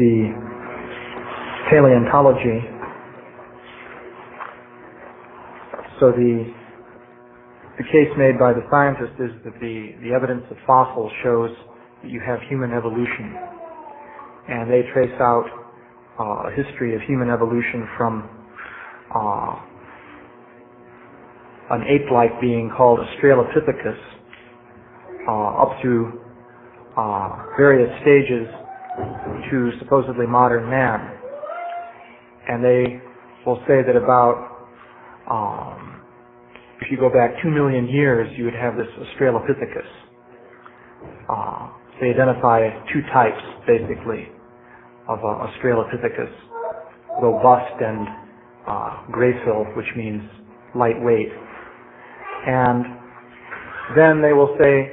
the paleontology. So the case made by the scientist is that the evidence of fossils shows that you have human evolution. And they trace out a history of human evolution from an ape-like being called Australopithecus up through various stages to supposedly modern man. And they will say that about, if you go back 2 million years, you would have this Australopithecus. They identify two types, basically, of Australopithecus: robust and gracile, which means lightweight. And then they will say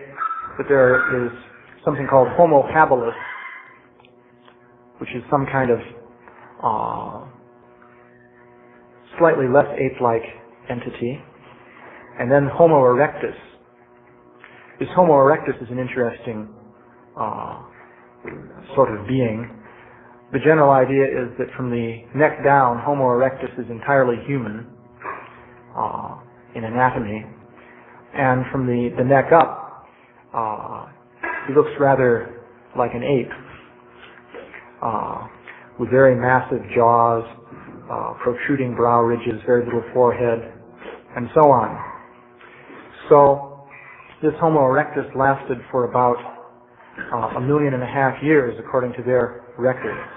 that there is something called Homo habilis, which is some kind of slightly less ape-like entity. And then Homo erectus. This Homo erectus is an interesting sort of being. The general idea is that from the neck down, Homo erectus is entirely human in anatomy. And from the neck up, he looks rather like an ape, with very massive jaws, protruding brow ridges, very little forehead, and so on. So this Homo erectus lasted for about 1.5 million years, according to their records.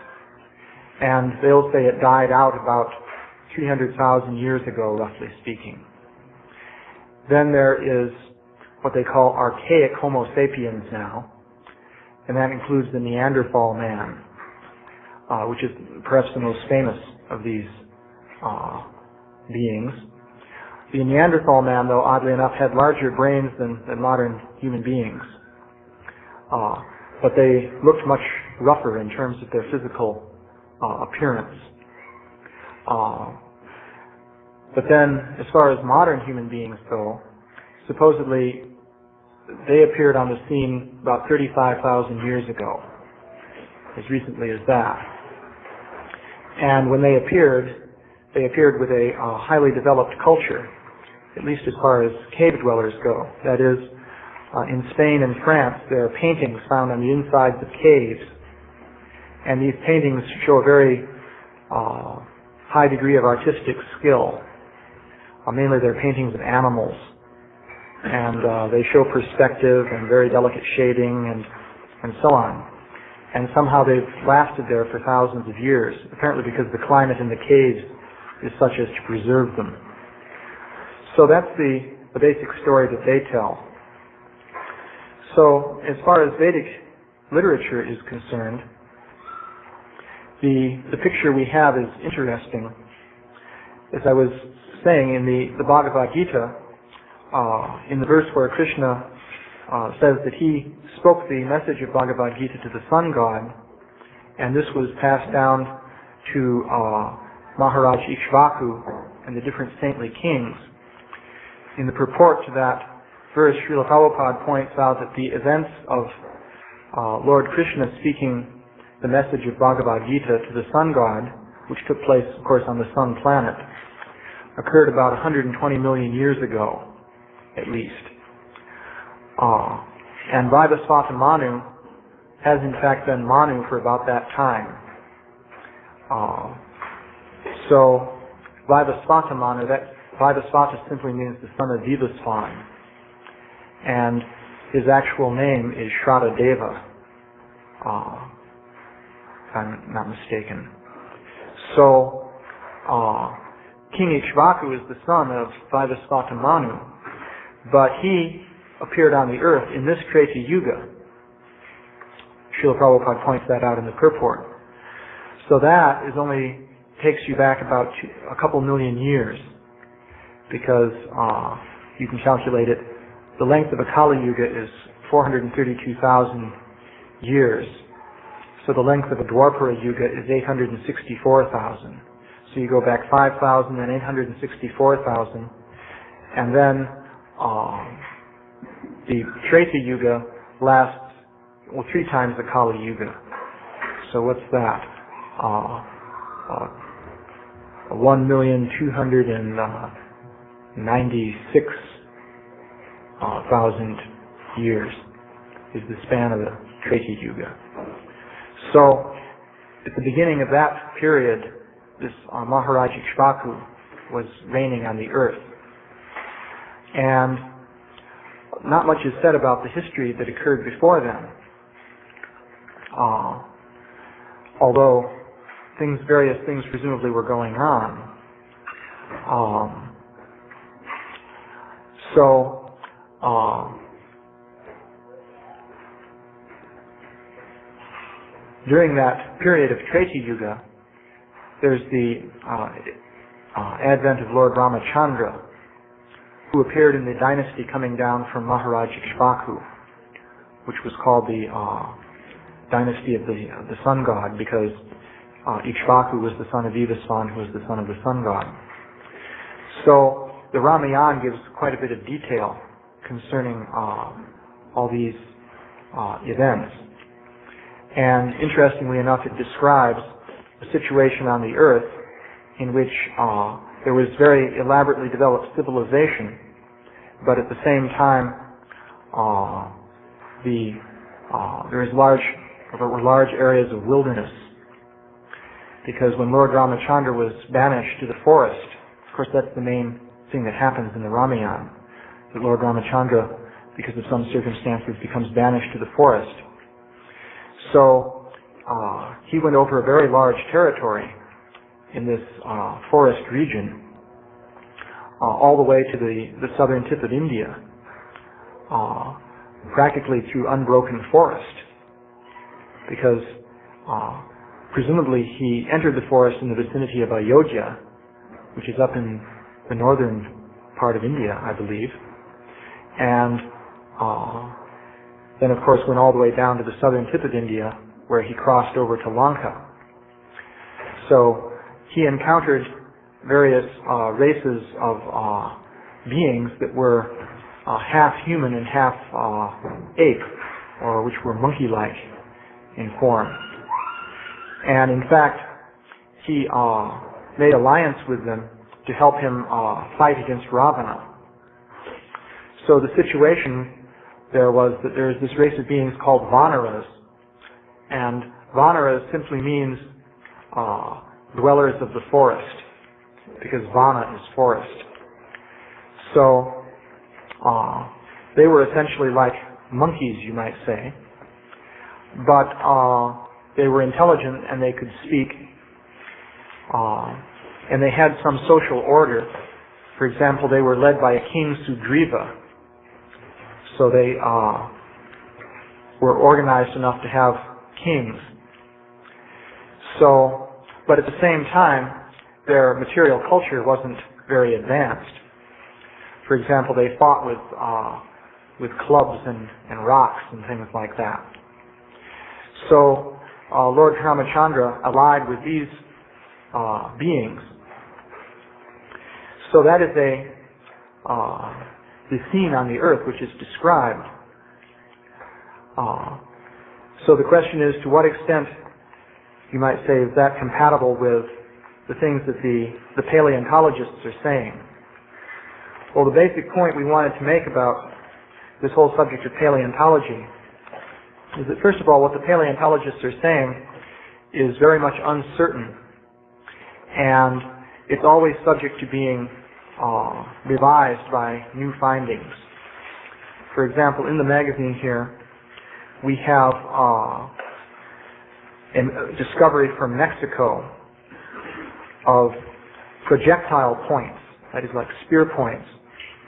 And they'll say it died out about 300,000 years ago, roughly speaking. Then there is what they call archaic Homo sapiens now, and that includes the Neanderthal man, which is perhaps the most famous of these beings. The Neanderthal man, though, oddly enough, had larger brains than modern human beings, but they looked much rougher in terms of their physical appearance. But then, as far as modern human beings go, supposedly they appeared on the scene about 35,000 years ago, as recently as that. And when they appeared with a highly developed culture, at least as far as cave dwellers go. That is, in Spain and France, there are paintings found on the insides of caves, and these paintings show a very high degree of artistic skill. Mainly they're paintings of animals, and they show perspective and very delicate shading and so on. And somehow they've lasted there for thousands of years, apparently because the climate in the caves is such as to preserve them. So that's the basic story that they tell. So as far as Vedic literature is concerned, the picture we have is interesting. As I was saying, in the Bhagavad Gita, in the verse where Krishna says that he spoke the message of Bhagavad Gita to the sun god, and this was passed down to Maharaj Ikshvaku and the different saintly kings. In the purport to that verse, Śrīla Prabhupāda points out that the events of Lord Krishna speaking the message of Bhagavad Gita to the sun god, which took place, of course, on the sun planet, occurred about 120 million years ago, at least. And Vaivasvata Manu has in fact been Manu for about that time. So Vaivasvata Manu, that Vaivasvata simply means the son of Vivasvan, and his actual name is Shradadeva, if I'm not mistaken. So King Ikshvaku is the son of Vaivasvata Manu, but he appeared on the earth in this Treta Yuga. Śrīla Prabhupada points that out in the purport. So that takes you back about a couple million years, because you can calculate it. The length of a Kali Yuga is 432,000 years. So the length of a Dwapara Yuga is 864,000. So you go back 5,000 and 864,000, and then the Treta Yuga lasts 3 times the Kali Yuga. So what's that? 1,296,000 years is the span of the Treti Yuga. So at the beginning of that period, this Maharaj Ikshvaku was reigning on the earth. And not much is said about the history that occurred before then. Although various things presumably were going on. During that period of Treti Yuga, there's the advent of Lord Ramachandra, who appeared in the dynasty coming down from Maharaj Ikshvaku, which was called the dynasty of the sun god, because Ikshvaku was the son of Vivasvan, who was the son of the sun god. So the Ramayana gives quite a bit of detail concerning all these events. And interestingly enough, it describes a situation on the earth in which there was very elaborately developed civilization, but at the same time there were large areas of wilderness. Because when Lord Ramachandra was banished to the forest, of course that's the main thing that happens in the Ramayana, that Lord Ramachandra, because of some circumstances, becomes banished to the forest. So he went over a very large territory in this forest region, all the way to the southern tip of India, practically through unbroken forest, because presumably he entered the forest in the vicinity of Ayodhya, which is up in the northern part of India, I believe, and then of course went all the way down to the southern tip of India, where he crossed over to Lanka. So he encountered various races of beings that were half human and half ape, or which were monkey-like in form. And in fact, he made alliance with them to help him fight against Ravana. So the situation there was that there is this race of beings called Vanaras, and Vanaras simply means dwellers of the forest, because Vana is forest. So they were essentially like monkeys, you might say, but they were intelligent and they could speak, and they had some social order. For example, they were led by a king Sudriva, so they were organized enough to have kings. So, but at the same time, their material culture wasn't very advanced. For example, they fought with clubs and rocks and things like that. So Lord Ramachandra allied with these beings. So that is the scene on the earth which is described. So the question is, to what extent, you might say, is that compatible with the things that the paleontologists are saying? Well, the basic point we wanted to make about this whole subject of paleontology is that, first of all, what the paleontologists are saying is very much uncertain, and it's always subject to being revised by new findings. For example, in the magazine here, we have a discovery from Mexico of projectile points, that is like spear points,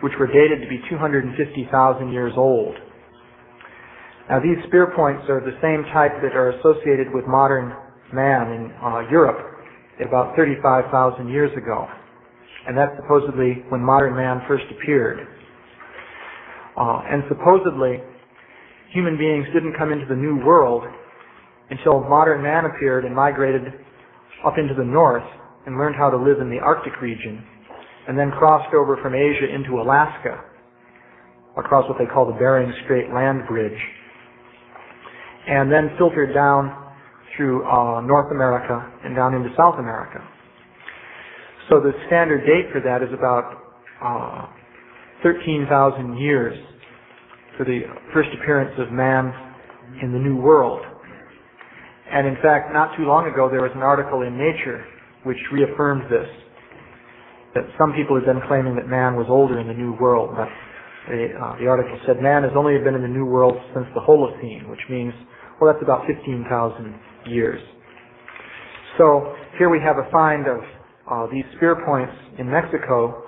which were dated to be 250,000 years old. Now these spear points are the same type that are associated with modern man in Europe about 35,000 years ago. And that's supposedly when modern man first appeared. And supposedly, human beings didn't come into the New World until modern man appeared and migrated up into the north and learned how to live in the Arctic region, and then crossed over from Asia into Alaska, across what they call the Bering Strait land bridge, and then filtered down through North America and down into South America. So the standard date for that is about 13,000 years for the first appearance of man in the New World. And in fact, not too long ago, there was an article in Nature which reaffirmed this, that some people had been claiming that man was older in the New World, but the article said man has only been in the New World since the Holocene, which means, well, that's about 15,000 years. So here we have a find of these spear points in Mexico,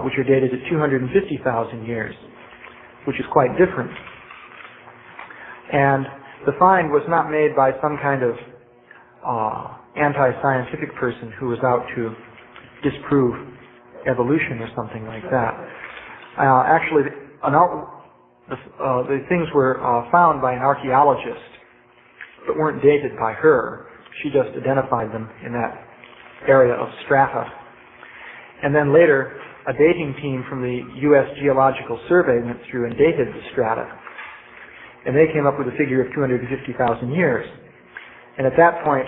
which are dated at 250,000 years, which is quite different. And the find was not made by some kind of anti-scientific person who was out to disprove evolution or something like that. Actually, the things were found by an archaeologist, but weren't dated by her. She just identified them in that area of strata. And then later, a dating team from the U.S. Geological Survey went through and dated the strata. And they came up with a figure of 250,000 years. And at that point,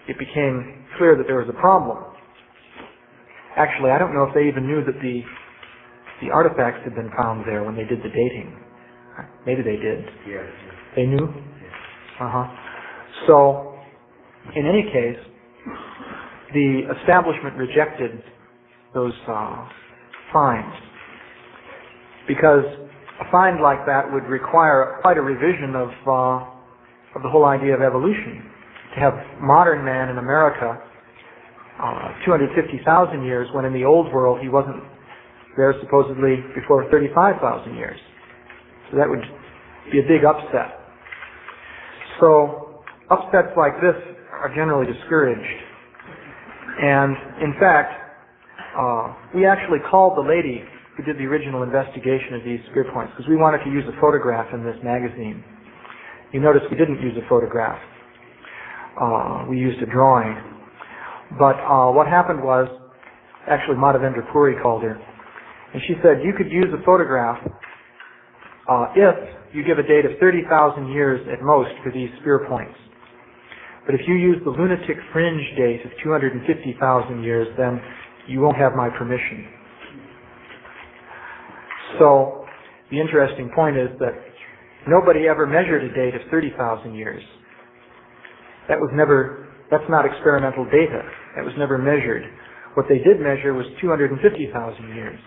it became clear that there was a problem. Actually, I don't know if they even knew that the artifacts had been found there when they did the dating. Maybe they did. Yes. They knew? Yes. So, in any case, the establishment rejected those finds, because a find like that would require quite a revision of the whole idea of evolution. To have modern man in America 250,000 years, when in the old world he wasn't there supposedly before 35,000 years. So that would be a big upset. So upsets like this are generally discouraged. And in fact, we actually called the lady who did the original investigation of these spear points, because we wanted to use a photograph in this magazine. You notice we didn't use a photograph. We used a drawing. But what happened was, actually Madhavendra Puri called her, and she said you could use a photograph if you give a date of 30,000 years at most for these spear points. But if you use the lunatic fringe date of 250,000 years, then you won't have my permission. So the interesting point is that nobody ever measured a date of 30,000 years. That's not experimental data. That was never measured. What they did measure was 250,000 years.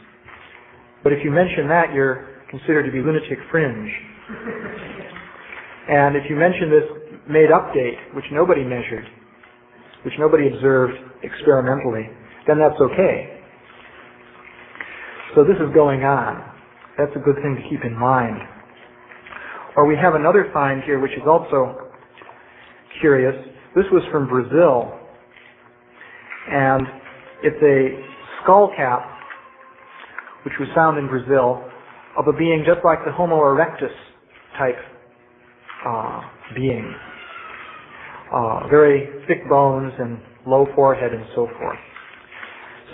But if you mention that, you're considered to be lunatic fringe. And if you mention this made-up date, which nobody measured, which nobody observed experimentally, then that's okay. So this is going on. That's a good thing to keep in mind. Or we have another find here, which is also curious. This was from Brazil, and it's a skull cap, which was found in Brazil, of a being just like the Homo erectus type being. Very thick bones and low forehead and so forth.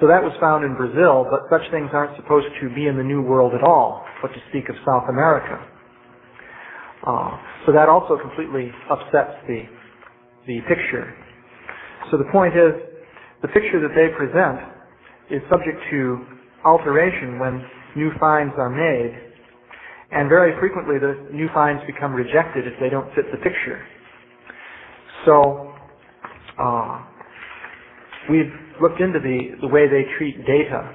So that was found in Brazil, but such things aren't supposed to be in the New World at all, but to speak of South America. So that also completely upsets the picture. So the point is, the picture that they present is subject to alteration when new finds are made, and very frequently the new finds become rejected if they don't fit the picture. So we've looked into the way they treat data.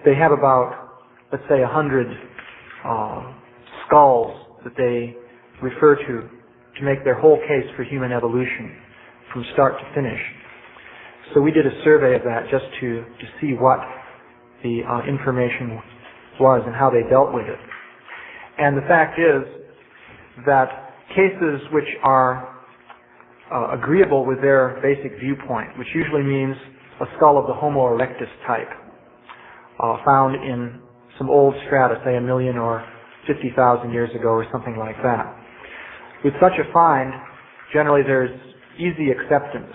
They have about, let's say, 100 skulls that they refer to make their whole case for human evolution from start to finish. So we did a survey of that just to see what the information was and how they dealt with it. And the fact is that cases which are agreeable with their basic viewpoint, which usually means a skull of the Homo erectus type, found in some old strata, say 1 million or 50,000 years ago or something like that. With such a find, generally there's easy acceptance.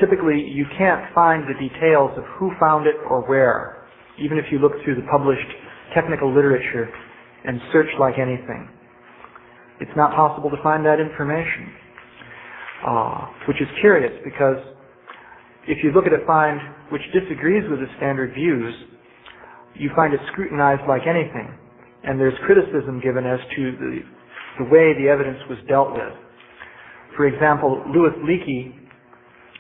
Typically, you can't find the details of who found it or where, even if you look through the published technical literature and search like anything. it's not possible to find that information, which is curious because if you look at a find which disagrees with the standard views, you find it scrutinized like anything, and there's criticism given as to the way the evidence was dealt with. For example, Louis Leakey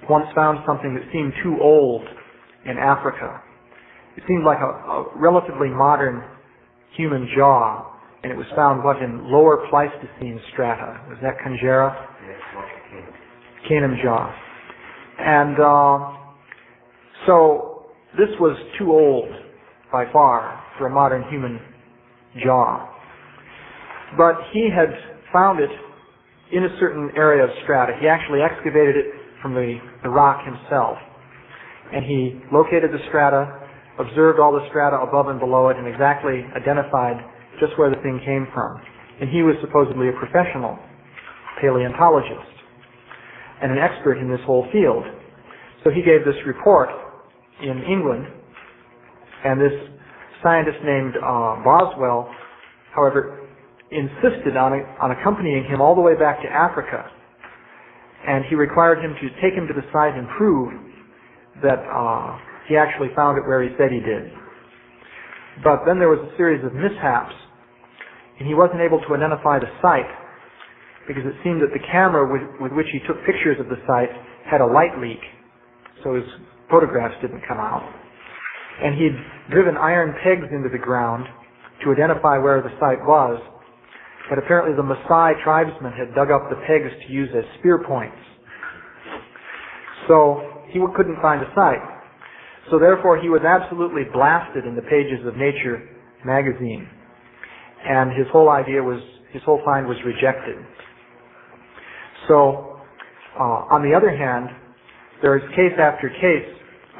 once found something that seemed too old in Africa. It seemed like a relatively modern human jaw, and it was found, in lower Pleistocene strata. Was that Conjera? Yes, Canaan jaw. And so this was too old by far for a modern human jaw. But he had found it in a certain area of strata. He actually excavated it from the rock himself. And he located the strata, observed all the strata above and below it, and exactly identified just where the thing came from. And he was supposedly a professional paleontologist and an expert in this whole field. So he gave this report in England, and this scientist named Boswell, however, insisted on accompanying him all the way back to Africa, and he required him to take him to the site and prove that he actually found it where he said he did. But then there was a series of mishaps, and he wasn't able to identify the site because it seemed that the camera with which he took pictures of the site had a light leak, so his photographs didn't come out. And he'd driven iron pegs into the ground to identify where the site was, but apparently the Maasai tribesmen had dug up the pegs to use as spear points. So he couldn't find a site. So therefore he was absolutely blasted in the pages of Nature magazine. And his whole find was rejected. So, on the other hand, there is case after case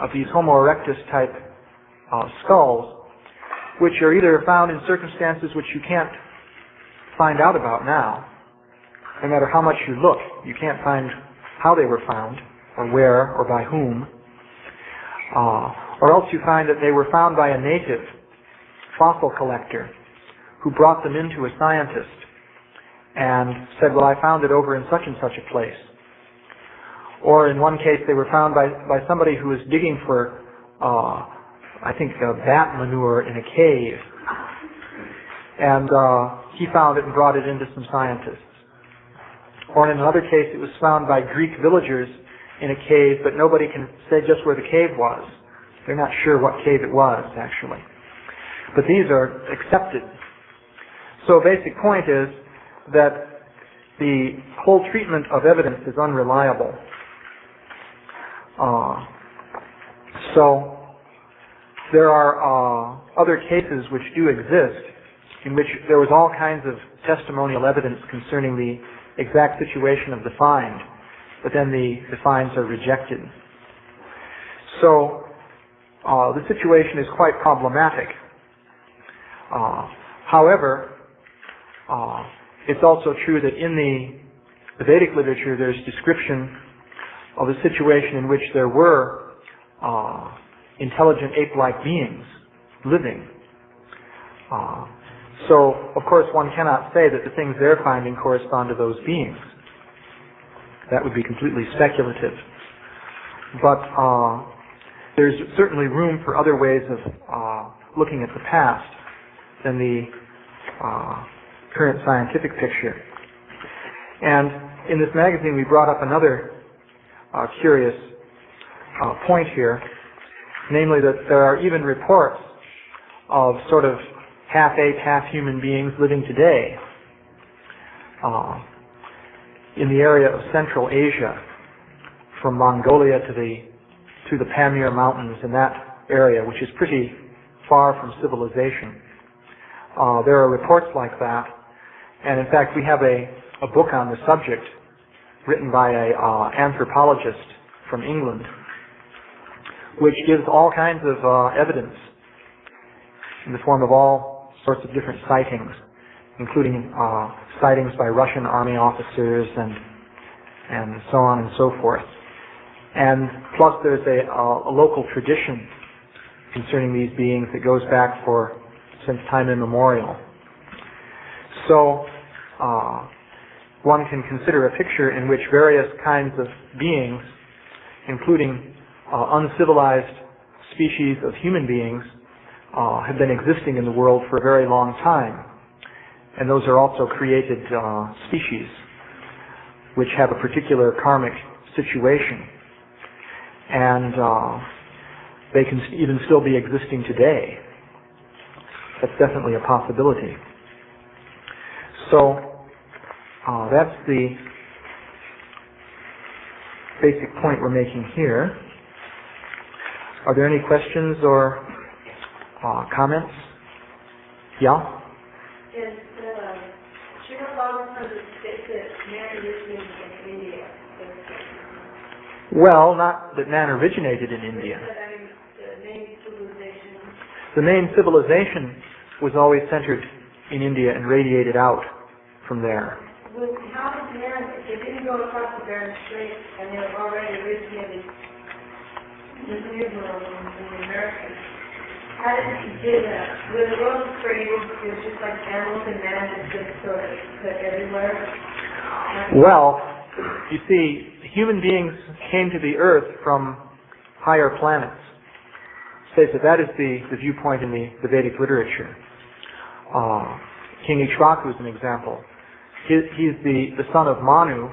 of these Homo erectus type skulls, which are either found in circumstances which you can't find out about now. No matter how much you look, you can't find how they were found, or where, or by whom. Or else you find that they were found by a native fossil collector who brought them into a scientist and said, well, I found it over in such and such a place. Or in one case, they were found by somebody who was digging for, I think, bat manure in a cave. And he found it and brought it into some scientists. Or in another case, it was found by Greek villagers in a cave, but nobody can say just where the cave was. They're not sure what cave it was, actually. But these are accepted. So a basic point is that the whole treatment of evidence is unreliable. So there are other cases which do exist in which there was all kinds of testimonial evidence concerning the exact situation of the find, but then the finds are rejected. So the situation is quite problematic. However, it's also true that in the Vedic literature there's description of a situation in which there were intelligent ape-like beings living. So, of course, one cannot say that the things they're finding correspond to those beings. That would be completely speculative. But there's certainly room for other ways of looking at the past than the current scientific picture. And in this magazine we brought up another curious point here, namely that there are even reports of sort of half ape, half human beings living today in the area of Central Asia, from Mongolia to the Pamir Mountains in that area, which is pretty far from civilization. There are reports like that, and in fact we have a book on the subject written by an anthropologist from England, which gives all kinds of evidence in the form of all sorts of different sightings, including sightings by Russian army officers and so on and so forth. And plus there's a local tradition concerning these beings that goes back since time immemorial. So one can consider a picture in which various kinds of beings, including uncivilized species of human beings, have been existing in the world for a very long time. And those are also created species which have a particular karmic situation. And they can even still be existing today. That's definitely a possibility. So that's the basic point we're making here. Are there any questions or comments? Yeah? Is Śrīla Prabhupada states that man originated in India? Well, not that man originated in India. The main civilization. The main civilization was always centered in India and radiated out from there. Well, how did man, if they didn't go across the Bering Strait and they were already originated in New Zealand and the Americas, how did he do that? When the world was created, it was just like animals and man just sort of put everywhere? Well, you see, human beings came to the earth from higher planets. That is the viewpoint in the Vedic literature. King Ikshvaku is an example. He's the son of Manu.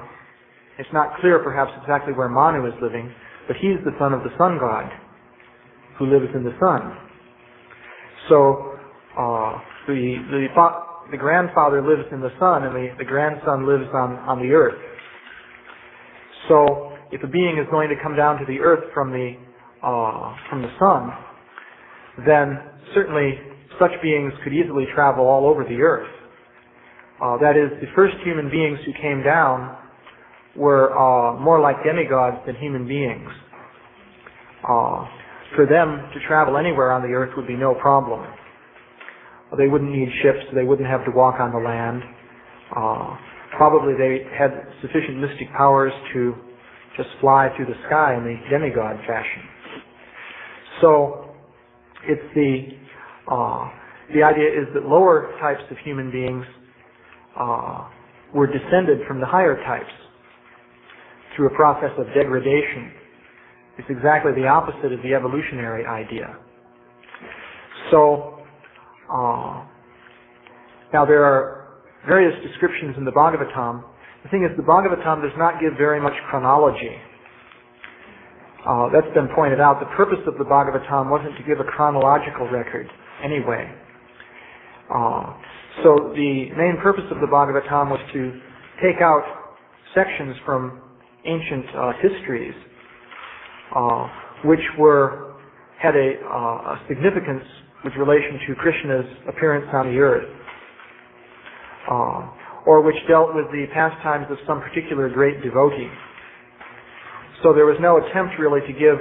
It's not clear perhaps exactly where Manu is living, but he's the son of the sun god who lives in the sun. So the grandfather lives in the sun and the grandson lives on the earth. So if a being is going to come down to the earth from the sun, then certainly such beings could easily travel all over the earth. That is, the first human beings who came down were more like demigods than human beings. For them to travel anywhere on the earth would be no problem. They wouldn't need ships, they wouldn't have to walk on the land. Probably they had sufficient mystic powers to just fly through the sky in the demigod fashion. So it's the idea is that lower types of human beings were descended from the higher types through a process of degradation. It's exactly the opposite of the evolutionary idea. So now there are various descriptions in the Bhagavatam. The thing is, the Bhagavatam does not give very much chronology. That's been pointed out. The purpose of the Bhagavatam wasn't to give a chronological record anyway. So the main purpose of the Bhagavatam was to take out sections from ancient histories which had a significance with relation to Krishna's appearance on the earth, or which dealt with the pastimes of some particular great devotee. So there was no attempt really to give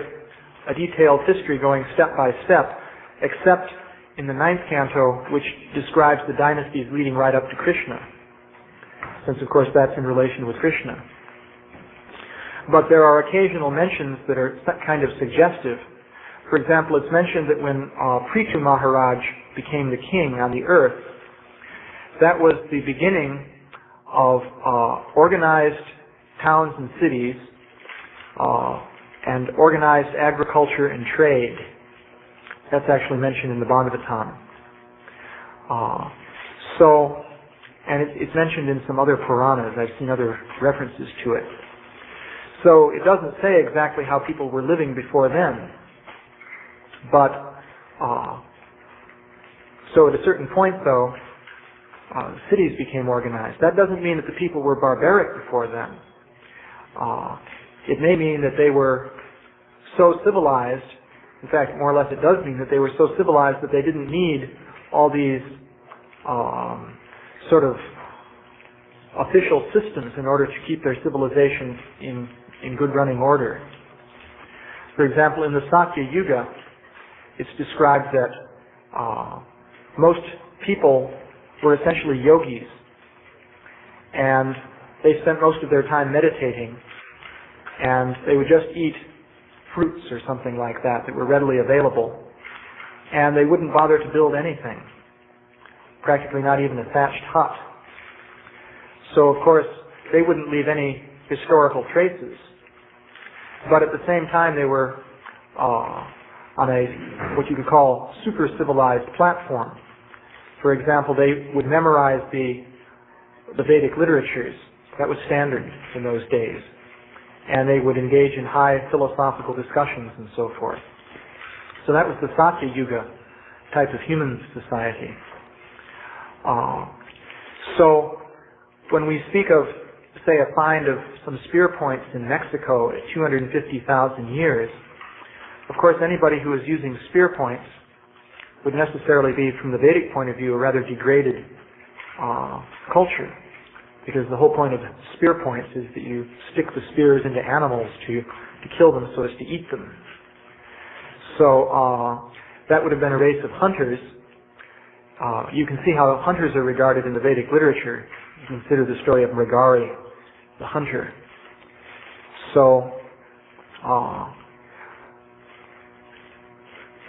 a detailed history going step by step, except in the 9th canto, which describes the dynasties leading right up to Krishna, since of course that's in relation with Krishna. But there are occasional mentions that are kind of suggestive. For example, it's mentioned that when Prithu Maharaj became the king on the earth, that was the beginning of organized towns and cities and organized agriculture and trade. That's actually mentioned in the Bhagavatam. And it's mentioned in some other Puranas. I've seen other references to it. So it doesn't say exactly how people were living before then. But, so at a certain point though, cities became organized. That doesn't mean that the people were barbaric before then. It may mean that they were so civilized, in fact, more or less it does mean that they were so civilized that they didn't need all these sort of official systems in order to keep their civilization in good running order. For example, in the Satya Yuga, it's described that most people were essentially yogis, and they spent most of their time meditating, and they would just eat fruits or something like that were readily available, and they wouldn't bother to build anything, practically not even a thatched hut. So, of course, they wouldn't leave any historical traces. But at the same time, they were on a, what you could call, super-civilized platform. For example, they would memorize the Vedic literatures. That was standard in those days. And they would engage in high philosophical discussions and so forth. So that was the Satya Yuga type of human society. So when we speak of, say, a find of some spear points in Mexico at 250,000 years, of course anybody who is using spear points would necessarily be, from the Vedic point of view, a rather degraded culture. Because the whole point of spear points is that you stick the spears into animals to kill them so as to eat them. So that would have been a race of hunters. You can see how hunters are regarded in the Vedic literature. You consider the story of Mrigari, the hunter. So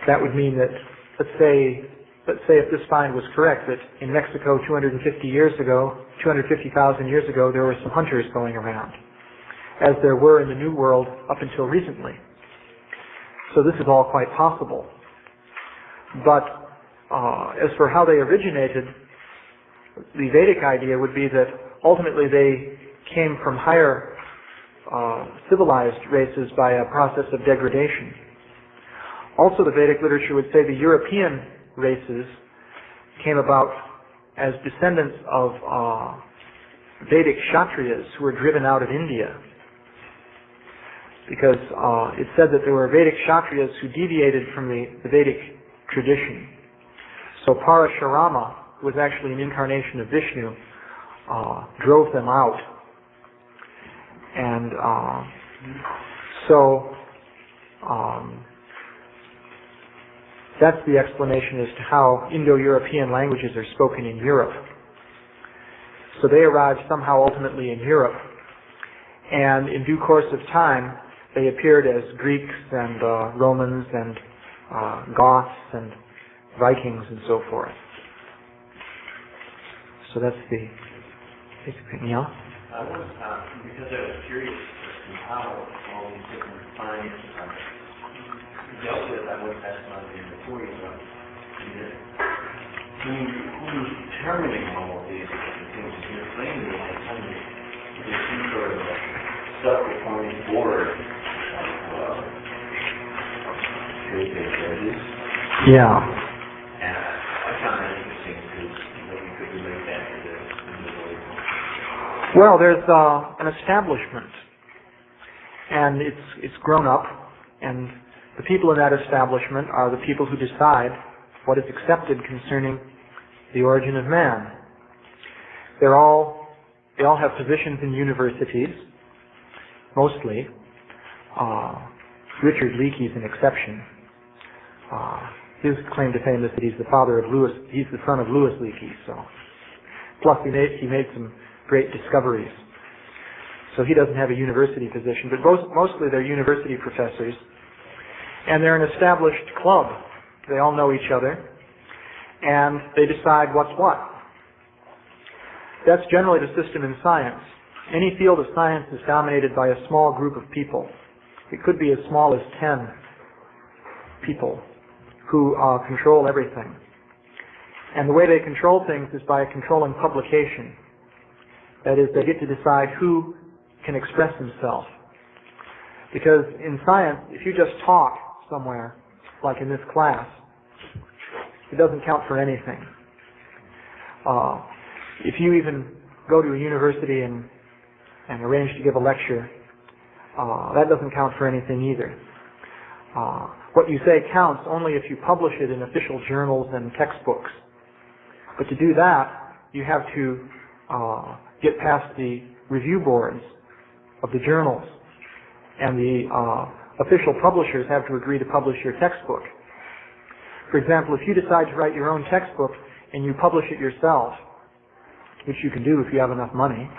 that would mean that, let's say if this find was correct, that in Mexico 250,000 years ago, there were some hunters going around, as there were in the New World up until recently. So this is all quite possible. But as for how they originated, the Vedic idea would be that ultimately they came from higher civilized races by a process of degradation. Also, the Vedic literature would say the European races came about as descendants of Vedic Kshatriyas who were driven out of India. Because it said that there were Vedic Kshatriyas who deviated from the Vedic tradition. So Parashurama, who was actually an incarnation of Vishnu, drove them out. And so that's the explanation as to how Indo-European languages are spoken in Europe. So they arrived somehow ultimately in Europe, and in due course of time they appeared as Greeks and Romans and Goths and Vikings and so forth. So that's the basic thing. Yeah? I was, because I was curious as to how all these different finds dealt with, I was asking on the before you know, who's determining all of these different things? You're saying that there's some sort of self-appointed board of judges. Yeah. And I found that interesting because you could relate that to the Well, there's an establishment, and it's grown up, and the people in that establishment are the people who decide what is accepted concerning the origin of man. They all have positions in universities, mostly. Richard Leakey's an exception. His claim to fame is that he's the son of Louis Leakey. So, plus he made some great discoveries. So he doesn't have a university position, but mostly they're university professors. And they're an established club. They all know each other. And they decide what's what. That's generally the system in science. Any field of science is dominated by a small group of people. It could be as small as 10 people who control everything. And the way they control things is by controlling publication. That is, they get to decide who can express himself. Because in science, if you just talk somewhere, like in this class, it doesn't count for anything. If you even go to a university and arrange to give a lecture, that doesn't count for anything either. What you say counts only if you publish it in official journals and textbooks. But to do that, you have to get past the review boards of the journals. And the official publishers have to agree to publish your textbook. For example, if you decide to write your own textbook and you publish it yourself, which you can do if you have enough money,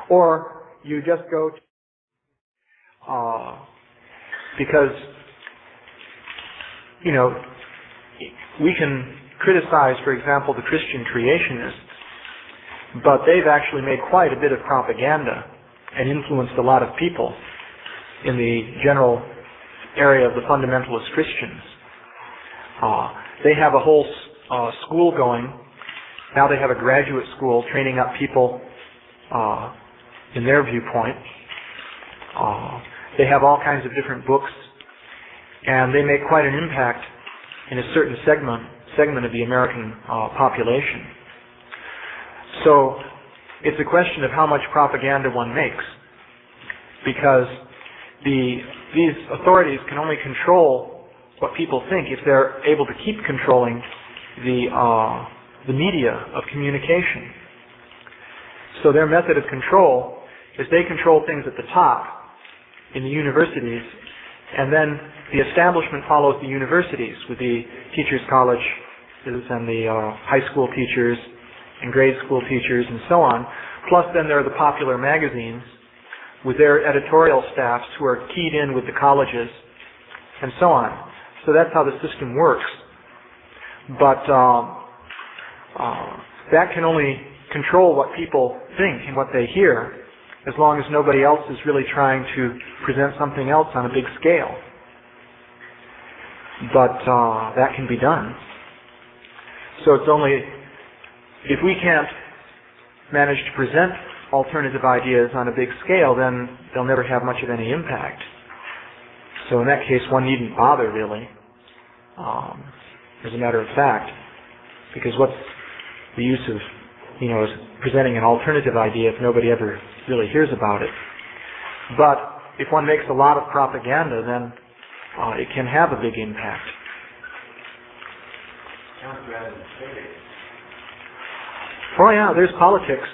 or you just go to, because, you know, we can criticize, for example, the Christian creationists, but they've actually made quite a bit of propaganda and influenced a lot of people in the general area of the fundamentalist Christians. They have a whole school going. Now they have a graduate school training up people in their viewpoint. They have all kinds of different books, and they make quite an impact in a certain segment of the American population. So it's a question of how much propaganda one makes, because these authorities can only control what people think if they're able to keep controlling the media of communication. So their method of control is they control things at the top in the universities, and then the establishment follows the universities with the teachers' colleges and the high school teachers and grade school teachers and so on. Plus then there are the popular magazines with their editorial staffs who are keyed in with the colleges and so on. So that's how the system works. But that can only control what people think and what they hear, as long as nobody else is really trying to present something else on a big scale. But that can be done. So it's only, if we can't manage to present alternative ideas on a big scale, then they'll never have much of any impact. So in that case, one needn't bother really, as a matter of fact, because what's the use of, presenting an alternative idea if nobody ever really hears about it? But if one makes a lot of propaganda, then it can have a big impact. Oh yeah, there's politics.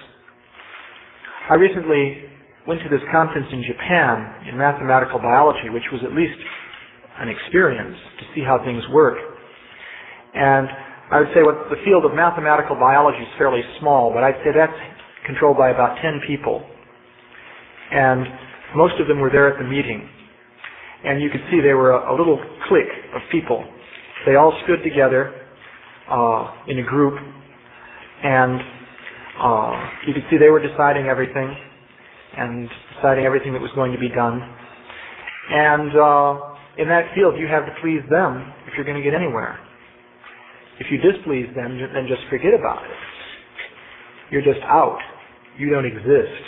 I recently went to this conference in Japan in mathematical biology, which was at least an experience to see how things work. And I would say the field of mathematical biology is fairly small, but I'd say that's controlled by about 10 people. And most of them were there at the meeting. And you could see they were a little clique of people. They all stood together in a group, and you could see they were deciding everything and deciding everything that was going to be done. And in that field, you have to please them if you're going to get anywhere. If you displease them, then just forget about it. You're just out. You don't exist.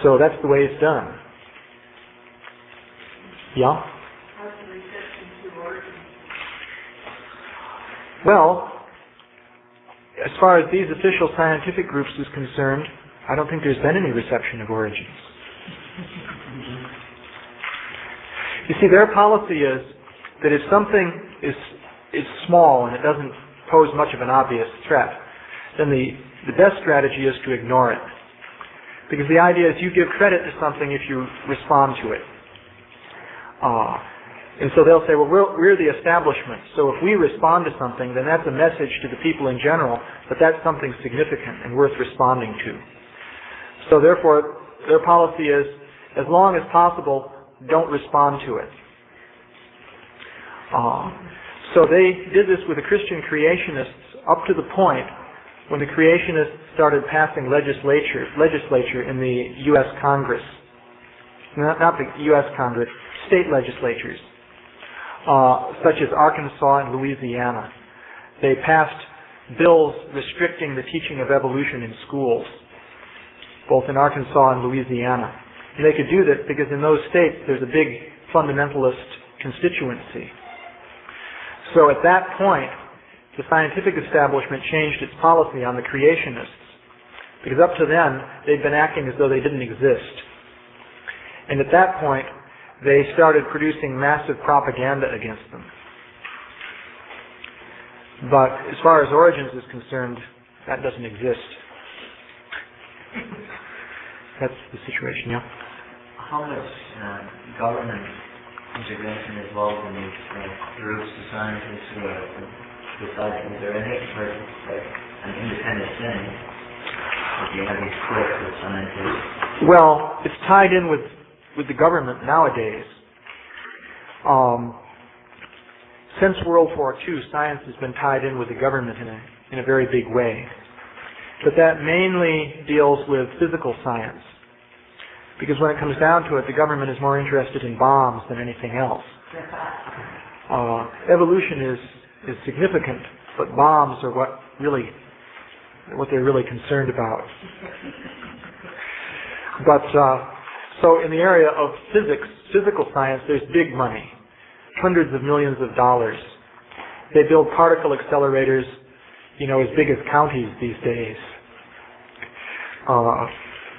So that's the way it's done. Yeah? How's the reception to origins? Well, as far as these official scientific groups is concerned, I don't think there's been any reception of origins. You see, their policy is that if something is small and it doesn't pose much of an obvious threat, then the best strategy is to ignore it. Because the idea is you give credit to something if you respond to it. And so they'll say, well, we're the establishment, so if we respond to something, then that's a message to the people in general that that's something significant and worth responding to. So therefore, their policy is, as long as possible, don't respond to it. So they did this with the Christian creationists up to the point when the creationists started passing legislature in the U.S. Congress. Not the U.S. Congress, state legislatures, such as Arkansas and Louisiana. They passed bills restricting the teaching of evolution in schools, both in Arkansas and Louisiana. And they could do this because in those states there's a big fundamentalist constituency. So at that point, the scientific establishment changed its policy on the creationists, because up to then they'd been acting as though they didn't exist. And at that point, they started producing massive propaganda against them. But as far as origins is concerned, that doesn't exist. That's the situation, yeah. How much government intervention is involved in these groups of scientists who are deciding? Is there any like an independent thing? If you have these cliques of scientists? Well, it's tied in with the government nowadays. Since World War II, science has been tied in with the government in a very big way. but that mainly deals with physical science. Because when it comes down to it, the government is more interested in bombs than anything else. Evolution is significant, but bombs are what they're really concerned about. But so in the area of physical science, there's big money, hundreds of millions of dollars. They build particle accelerators, as big as counties these days.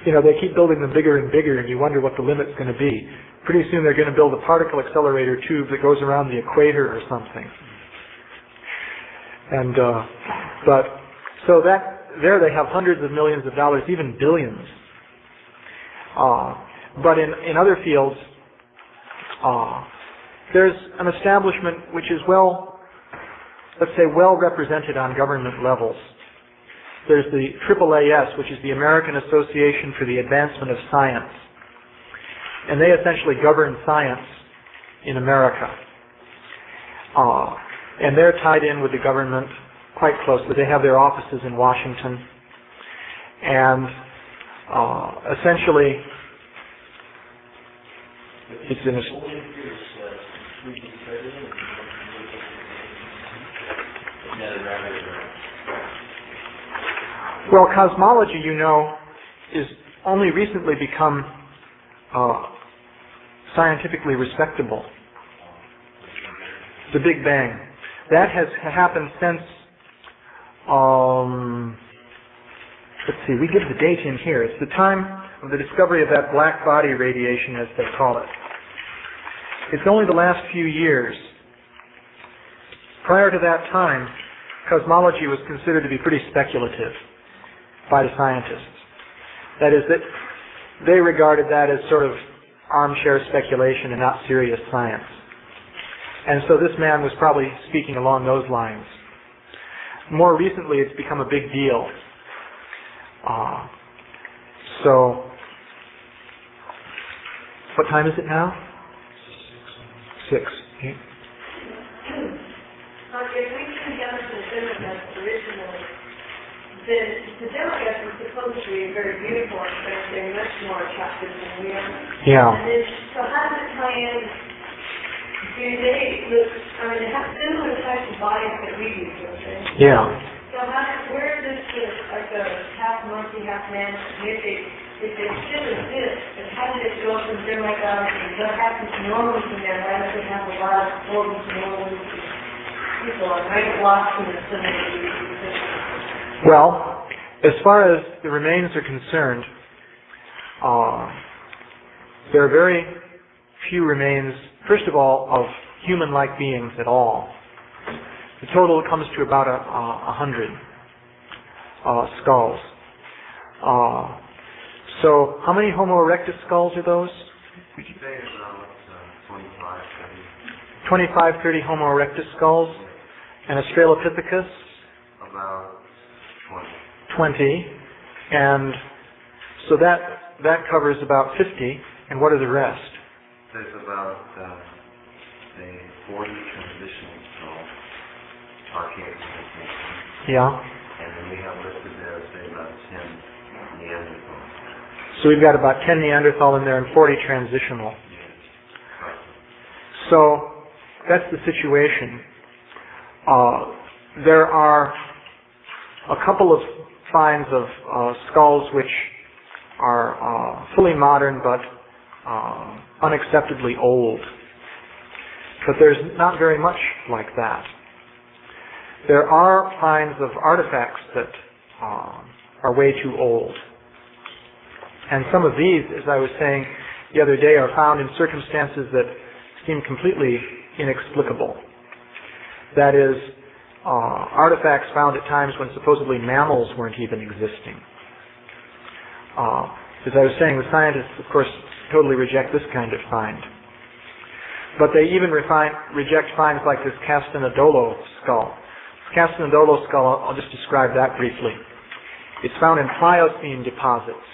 They keep building them bigger and bigger, and you wonder what the limit's going to be. Pretty soon they're going to build a particle accelerator tube that goes around the equator or something. And so there they have hundreds of millions of dollars, even billions. But in other fields, there's an establishment which is well represented on government levels. There's the AAAS, which is the American Association for the Advancement of Science. And they essentially govern science in America. And they're tied in with the government quite closely. They have their offices in Washington. And essentially, it's in a... Well, cosmology, is only recently become scientifically respectable. The Big Bang. That has happened since, let's see, we give the date in here. It's the time of the discovery of that black body radiation, as they call it. It's only the last few years. Prior to that time, cosmology was considered to be pretty speculative by the scientists. That is, that they regarded that as sort of armchair speculation and not serious science. And so this man was probably speaking along those lines. More recently, it's become a big deal. So, what time is it now? 6. Okay. If we come down to the Democrats originally, then the Democrats were supposed to be very beautiful and they're much more attractive than we are. Yeah. And then, so how does it tie in? Do they look, they have similar types of bodies that we do, don't they? Yeah. So where does like a half monkey, half man, if they still exist, and how did it go from them like us, and what happens normally to them? Why don't they have a lot of organs normally? People are right lost in the similarity. Well, as far as the remains are concerned, there are very few remains, first of all, of human-like beings at all. The total comes to about 100 skulls. So, how many Homo erectus skulls are those? Would you say about 25, 30? 25, 30 Homo erectus skulls, and Australopithecus? About 20. 20, and so that covers about 50, and what are the rest? There's about, say, 40 transitional skulls, archaic transitions. Yeah. And then we have listed there, say, about 10 Neanderthal. So we've got about 10 Neanderthal in there and 40 transitional. So that's the situation. There are a couple of finds of skulls which are fully modern but unacceptably old. But there's not very much like that. There are finds of artifacts that are way too old. And some of these, as I was saying the other day, are found in circumstances that seem completely inexplicable. That is, artifacts found at times when supposedly mammals weren't even existing. As I was saying, the scientists, of course, totally reject this kind of find. But they even reject finds like this Castanedolo skull. This Castanedolo skull, I'll just describe that briefly. It's found in Pliocene deposits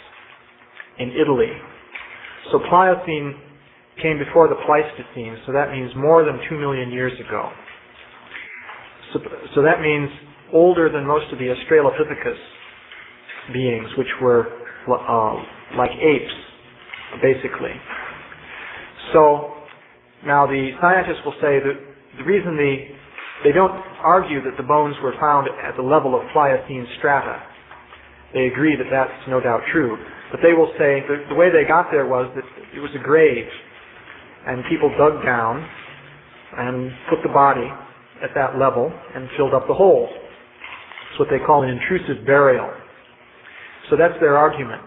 in Italy. So Pliocene came before the Pleistocene, so that means more than 2 million years ago. So that means older than most of the Australopithecus beings, which were like apes, basically. So now the scientists will say that the reason they don't argue that the bones were found at the level of Pliocene strata. They agree that that's no doubt true. But they will say that the way they got there was that it was a grave, and people dug down and put the body at that level and filled up the hole. It's what they call an intrusive burial. So that's their argument.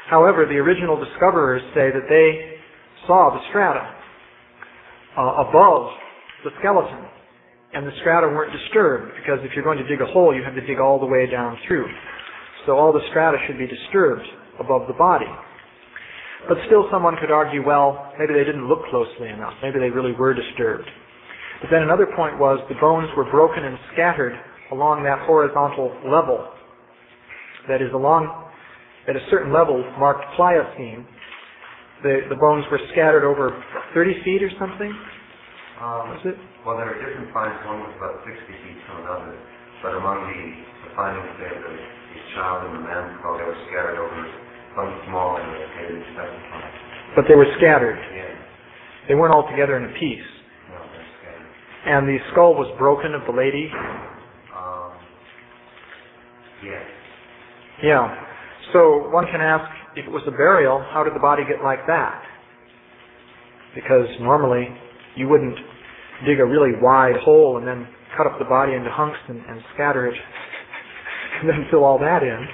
However, the original discoverers say that they saw the strata above the skeleton, and the strata weren't disturbed, because if you're going to dig a hole, you have to dig all the way down through. So all the strata should be disturbed above the body. But still someone could argue, well, maybe they didn't look closely enough. Maybe they really were disturbed. But then another point was the bones were broken and scattered along that horizontal level. That is, at a certain level marked Pliocene, the bones were scattered over 30 feet or something? Was it? Well, there are different finds. One was about 60 feet from another. But among the findings there, the child and the man skull, they were scattered over some small and they didn't specify. But they were scattered. Yeah. They weren't all together in a piece. No, they're scattered. And the skull was broken of the lady? Yes. Yeah. So one can ask, if it was a burial, how did the body get like that? Because normally you wouldn't dig a really wide hole and then cut up the body into hunks and scatter it and then fill all that in.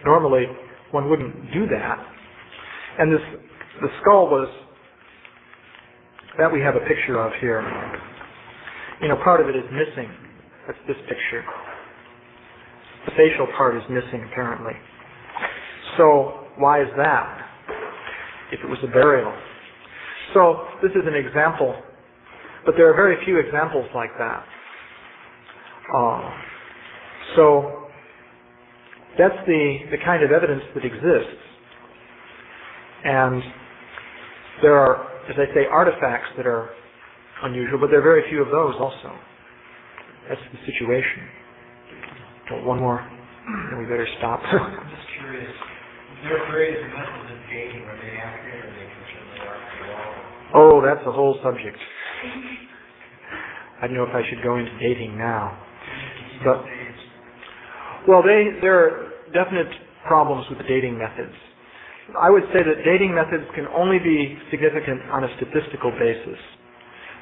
Normally one wouldn't do that. And the skull was, that we have a picture of here. Part of it is missing. That's this picture. The facial part is missing, apparently. So why is that, if it was a burial? So this is an example, but there are very few examples like that. So that's the kind of evidence that exists. And there are, as I say, artifacts that are unusual, but there are very few of those also. That's the situation. Well, one more, and we better stop. I'm just curious. There are various methods of dating. Are they accurate or are they completely artificial? Oh, that's a whole subject. I don't know if I should go into dating now. But, well, there are definite problems with the dating methods. I would say that dating methods can only be significant on a statistical basis,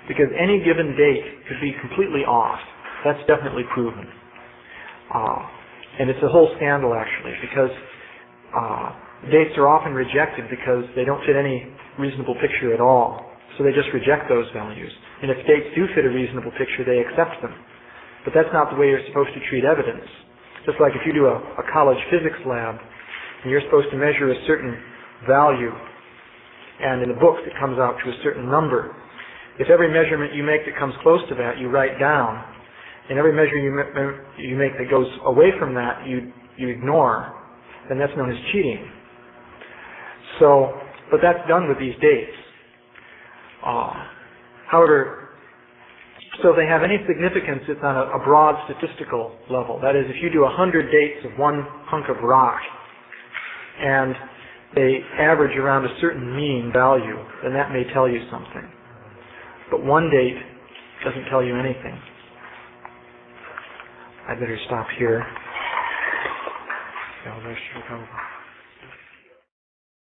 because any given date could be completely off. That's definitely proven. And it's a whole scandal, actually, because dates are often rejected because they don't fit any reasonable picture at all. So they just reject those values. And if dates do fit a reasonable picture, they accept them. But that's not the way you're supposed to treat evidence. Just like if you do a college physics lab, and you're supposed to measure a certain value, and in the books it comes out to a certain number. If every measurement you make that comes close to that, you write down, and every measure you make that goes away from that, you ignore, then that's known as cheating. So, but that's done with these dates. However, so if they have any significance, it's on a broad statistical level. That is, if you do 100 dates of one hunk of rock, and they average around a certain mean value, then that may tell you something. But one date doesn't tell you anything. I better stop here.